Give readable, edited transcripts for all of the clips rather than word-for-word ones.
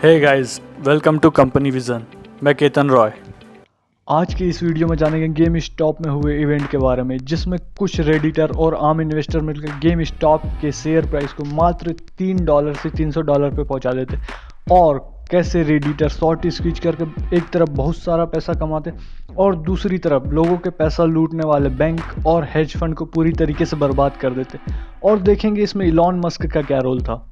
Hey guys, welcome to company vision. मैं केतन रॉय। आज की इस वीडियो में जानेंगे गेम स्टॉप में हुए इवेंट के बारे में, जिसमें कुछ रेडिटर और आम इन्वेस्टर मिलकर गेम स्टॉप के शेयर प्राइस को मात्र $3 से $300 पे पहुंचा देते और कैसे रेडिटर शॉर्ट स्क्वीज करके एक तरफ बहुत सारा पैसा कमाते और दूसरी तरफ लोगों के पैसा लूटने वाले बैंक और हेज फंड को पूरी तरीके से बर्बाद कर देते। और देखेंगे इसमें इलॉन मस्क का क्या रोल था।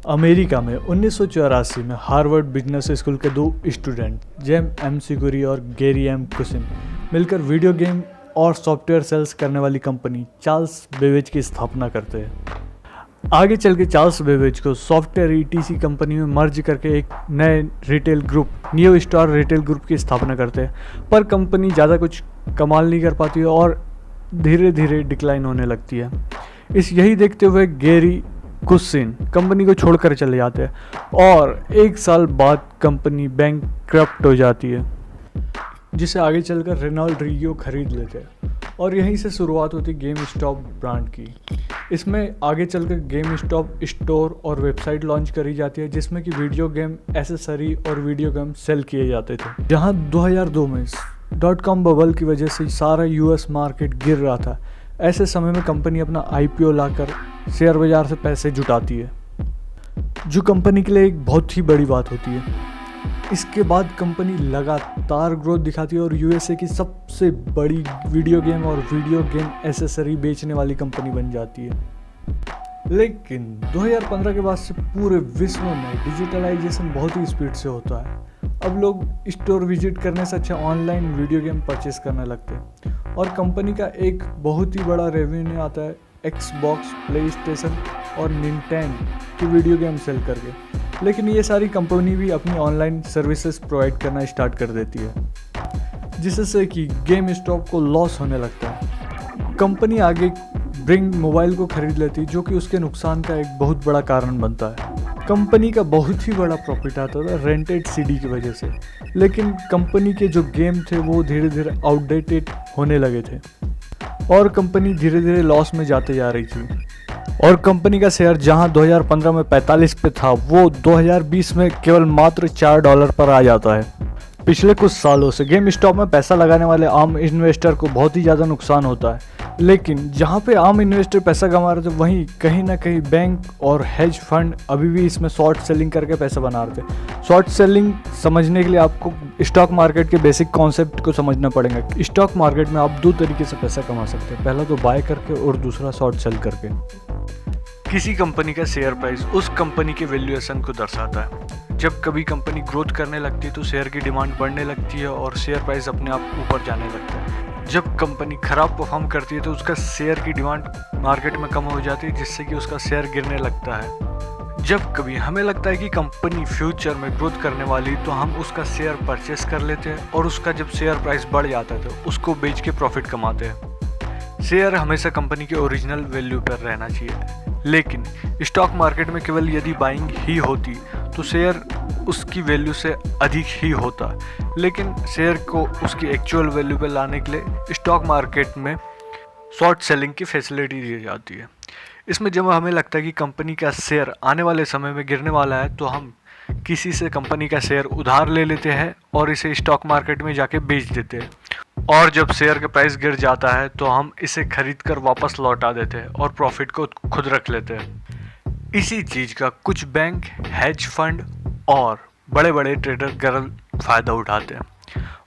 अमेरिका में 1984 में हार्वर्ड बिजनेस स्कूल के दो स्टूडेंट जेम एम सिगुरी और गैरी एम कुसिन मिलकर वीडियो गेम और सॉफ्टवेयर सेल्स करने वाली कंपनी चार्ल्स बेवेज की स्थापना करते हैं। आगे चल के चार्ल्स बेवेज को सॉफ्टवेयर ईटीसी कंपनी में मर्ज करके एक नए retail group neo star retail group की स्थापना करते हैं, पर कंपनी ज़्यादा कुछ कमाल नहीं कर पाती है और धीरे धीरे डिक्लाइन होने लगती है। यही देखते हुए गैरी कुसिन कंपनी को छोड़कर चले जाते हैं और एक साल बाद कंपनी बैंकक्रप्ट हो जाती है, जिसे आगे चलकर रेनॉल्ड रियो खरीद लेते हैं और यहीं से शुरुआत होती गेम स्टॉप ब्रांड की। इसमें आगे चलकर गेम स्टॉप स्टोर और वेबसाइट लॉन्च करी जाती है, जिसमें कि वीडियो गेम एसेसरी और वीडियो गेम सेल किए जाते थे। जहां 2002 में .com बबल की वजह से सारा यूएस मार्केट गिर रहा था, ऐसे समय में कंपनी अपना आईपीओ लाकर शेयर बाजार से पैसे जुटाती है, जो कंपनी के लिए एक बहुत ही बड़ी बात होती है। इसके बाद कंपनी लगातार ग्रोथ दिखाती है और यूएसए की सबसे बड़ी वीडियो गेम और वीडियो गेम एसेसरी बेचने वाली कंपनी बन जाती है। लेकिन 2015 के बाद से पूरे विश्व में डिजिटलाइजेशन बहुत ही स्पीड से होता है। अब लोग स्टोर विजिट करने से अच्छा ऑनलाइन वीडियो गेम परचेस करने लगते हैं और कंपनी का एक बहुत ही बड़ा रेवेन्यू आता है एक्सबॉक्स, प्ले स्टेशन और निंटेंडो की वीडियो गेम सेल करके। लेकिन ये सारी कंपनी भी अपनी ऑनलाइन सर्विसेज प्रोवाइड करना स्टार्ट कर देती है, जिससे कि गेम स्टॉप को लॉस होने लगता है। कंपनी आगे ब्रिंग मोबाइल को खरीद लेती, जो कि उसके नुकसान का एक बहुत बड़ा कारण बनता है। कंपनी का बहुत ही बड़ा प्रॉफिट आता था रेंटेड सीडी की वजह से, लेकिन कंपनी के जो गेम थे वो धीरे धीरे आउटडेटेड होने लगे थे और कंपनी धीरे धीरे लॉस में जाते जा रही थी। और कंपनी का शेयर जहां 2015 में 45 पे था, वो 2020 में केवल मात्र $4 पर आ जाता है। पिछले कुछ सालों से गेम स्टॉप में पैसा लगाने वाले आम इन्वेस्टर को बहुत ही ज़्यादा नुकसान होता है, लेकिन जहां पे आम इन्वेस्टर पैसा कमा रहे थे, वहीं कहीं ना कहीं बैंक और हेज फंड अभी भी इसमें शॉर्ट सेलिंग करके पैसा बना रहे थे। शॉर्ट सेलिंग समझने के लिए आपको स्टॉक मार्केट के बेसिक कॉन्सेप्ट को समझना पड़ेगा। स्टॉक मार्केट में आप दो तरीके से पैसा कमा सकते हैं, पहला तो बाय करके और दूसरा शॉर्ट सेल करके। किसी कंपनी का शेयर प्राइस उस कंपनी के वैल्यूएशन को दर्शाता है। जब कभी कंपनी ग्रोथ करने लगती है तो शेयर की डिमांड बढ़ने लगती है और शेयर प्राइस अपने आप ऊपर जाने लगता है। जब कंपनी खराब परफॉर्म करती है तो उसका शेयर की डिमांड मार्केट में कम हो जाती है, जिससे कि उसका शेयर गिरने लगता है। जब कभी हमें लगता है कि कंपनी फ्यूचर में ग्रोथ करने वाली, तो हम उसका शेयर परचेस कर लेते हैं और उसका जब शेयर प्राइस बढ़ जाता है तो उसको बेच के प्रॉफिट कमाते हैं। शेयर हमेशा कंपनी के ओरिजिनल वैल्यू पर रहना चाहिए, लेकिन स्टॉक मार्केट में केवल यदि बाइंग ही होती तो शेयर उसकी वैल्यू से अधिक ही होता। लेकिन शेयर को उसकी एक्चुअल वैल्यू पर लाने के लिए स्टॉक मार्केट में शॉर्ट सेलिंग की फैसिलिटी दी जाती है। इसमें जब हमें लगता है कि कंपनी का शेयर आने वाले समय में गिरने वाला है, तो हम किसी से कंपनी का शेयर उधार ले लेते हैं और इसे स्टॉक मार्केट में जाके बेच देते हैं। और जब शेयर का प्राइस गिर जाता है तो हम इसे खरीद कर वापस लौटा देते हैं और प्रॉफिट को खुद रख लेते हैं। इसी चीज़ का कुछ बैंक, हेज फंड और बड़े बड़े ट्रेडर गलत फ़ायदा उठाते हैं।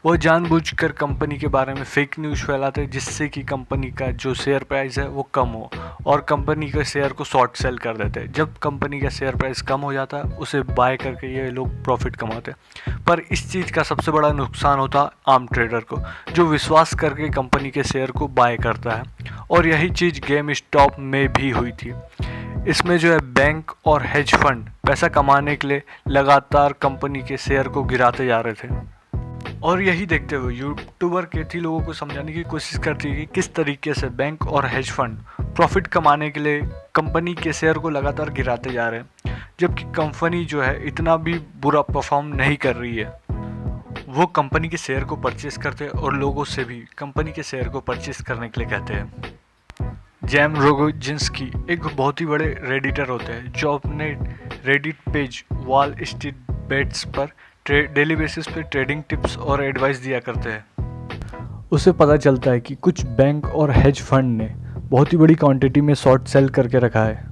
वो जानबूझकर कंपनी के बारे में फेक न्यूज़ फैलाते हैं, जिससे कि कंपनी का जो शेयर प्राइस है वो कम हो और कंपनी के शेयर को शॉर्ट सेल कर देते हैं। जब कंपनी का शेयर प्राइस कम हो जाता है, उसे बाय करके ये लोग प्रॉफिट कमाते हैं। पर इस चीज़ का सबसे बड़ा नुकसान होता है आम ट्रेडर को, जो विश्वास करके कंपनी के शेयर को बाय करता है। और यही चीज़ गेम स्टॉप में भी हुई थी। इसमें जो है बैंक और हेज फंड पैसा कमाने के लिए लगातार कंपनी के शेयर को गिराते जा रहे थे। और यही देखते हुए यूट्यूबर केथी लोगों को समझाने की कोशिश करती है कि किस तरीके से बैंक और हेज फंड प्रॉफिट कमाने के लिए कंपनी के शेयर को लगातार गिराते जा रहे हैं, जबकि कंपनी जो है इतना भी बुरा परफॉर्म नहीं कर रही है। वो कंपनी के शेयर को परचेस करते हैं और लोगों से भी कंपनी के शेयर को परचेस करने के लिए कहते हैं। जैम रोगोजिंस्की एक बहुत ही बड़े रेडिटर होते हैं, जो अपने Reddit page Wall Street Bets पर डेली बेसिस पे ट्रेडिंग टिप्स और एडवाइस दिया करते हैं। उसे पता चलता है कि कुछ बैंक और हेज फंड ने बहुत ही बड़ी क्वांटिटी में शॉर्ट सेल करके रखा है।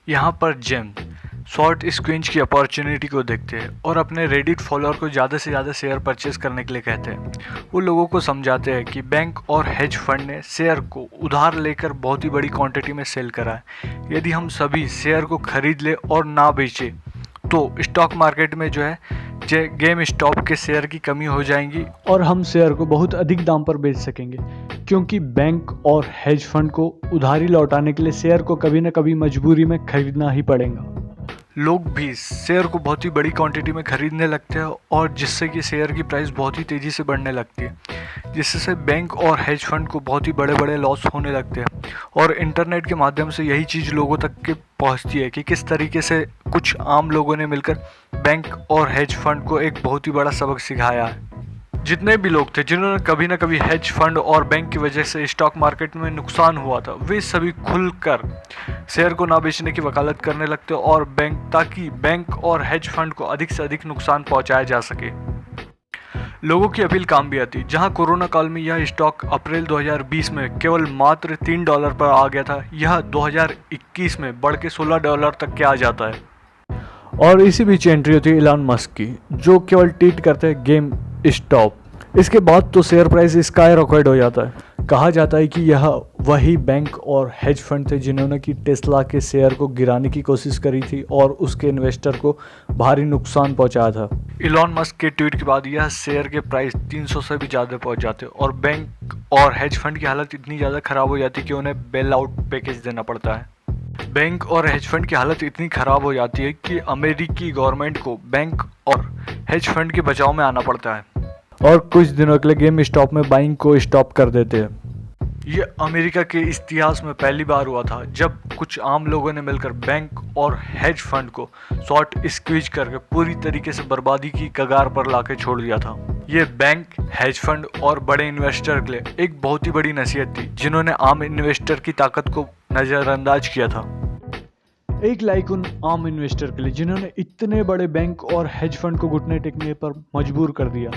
यहाँ पर जेम शॉर्ट स्क्विंच की अपॉर्चुनिटी को देखते हैं और अपने रेडिट फॉलोअर को ज़्यादा से ज़्यादा शेयर परचेज करने के लिए कहते हैं। वो लोगों को समझाते हैं कि बैंक और हेज फंड ने शेयर को उधार लेकर बहुत ही बड़ी क्वांटिटी में सेल करा है। यदि हम सभी शेयर को खरीद ले और ना बेचे तो स्टॉक मार्केट में जो है गेम स्टॉप के शेयर की कमी हो जाएगी और हम शेयर को बहुत अधिक दाम पर बेच सकेंगे, क्योंकि बैंक और हेज फंड को उधारी लौटाने के लिए शेयर को कभी न कभी मजबूरी में खरीदना ही पड़ेगा। लोग भी शेयर को बहुत ही बड़ी क्वांटिटी में खरीदने लगते हैं और जिससे कि शेयर की प्राइस बहुत ही तेज़ी से बढ़ने लगती है, जिससे बैंक और हेज फंड को बहुत ही बड़े बड़े लॉस होने लगते हैं। और इंटरनेट के माध्यम से यही चीज़ लोगों तक के पहुंचती है कि किस तरीके से कुछ आम लोगों ने मिलकर बैंक और हेज फंड को एक बहुत ही बड़ा सबक सिखाया है। जितने भी लोग थे जिन्होंने कभी ना कभी हेज फंड और बैंक की वजह से स्टॉक मार्केट में नुकसान हुआ था, वे सभी खुलकर शेयर को ना बेचने की वकालत करने लगते और ताकि बैंक और हेज फंड को अधिक से अधिक नुकसान पहुंचाया जा सके। लोगों की अपील काम भी आती। जहां कोरोना काल में यह स्टॉक अप्रैल 2020 में केवल मात्र $3 पर आ गया था, यह 2021 में बढ़ के $16 तक के आ जाता है। और इसी बीच एंट्री होती है इलॉन मस्क की, जो केवल ट्वीट करते हैं गेम स्टॉप। इसके बाद तो शेयर प्राइस स्काई रॉकेट हो जाता है। कहा जाता है कि यह वही बैंक और हेज फंड थे जिन्होंने कि टेस्ला के शेयर को गिराने की कोशिश करी थी और उसके इन्वेस्टर को भारी नुकसान पहुंचाया था। इलॉन मस्क के ट्वीट के बाद यह शेयर के प्राइस 300 से भी ज़्यादा पहुंच जाते और बैंक और हेज फंड की हालत इतनी ज़्यादा ख़राब हो जाती कि उन्हें बेल आउट पैकेज देना पड़ता है। बैंक और हेज फंड की हालत इतनी ख़राब हो जाती है कि अमेरिकी गवर्नमेंट को बैंक और हेज फंड के बचाव में आना पड़ता है और कुछ दिनों के लिए गेम स्टॉप में बाइंग को स्टॉप कर देते हैं। ये अमेरिका के इतिहास में पहली बार हुआ था जब कुछ आम लोगों ने मिलकर बैंक और हेज फंड को शॉर्ट स्क्वीज करके पूरी तरीके से बर्बादी की कगार पर लाके छोड़ दिया था। ये बैंक, हेज फंड और बड़े इन्वेस्टर के लिए एक बहुत ही बड़ी नसीहत थी, जिन्होंने आम इन्वेस्टर की ताकत को नज़रअंदाज किया था। एक लाइक उन आम इन्वेस्टर के लिए जिन्होंने इतने बड़े बैंक और हेज फंड को घुटने टेकने पर मजबूर कर दिया।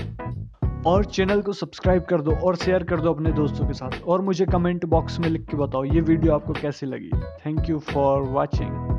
और चैनल को सब्सक्राइब कर दो और शेयर कर दो अपने दोस्तों के साथ, और मुझे कमेंट बॉक्स में लिख के बताओ ये वीडियो आपको कैसी लगी। Thank you for watching.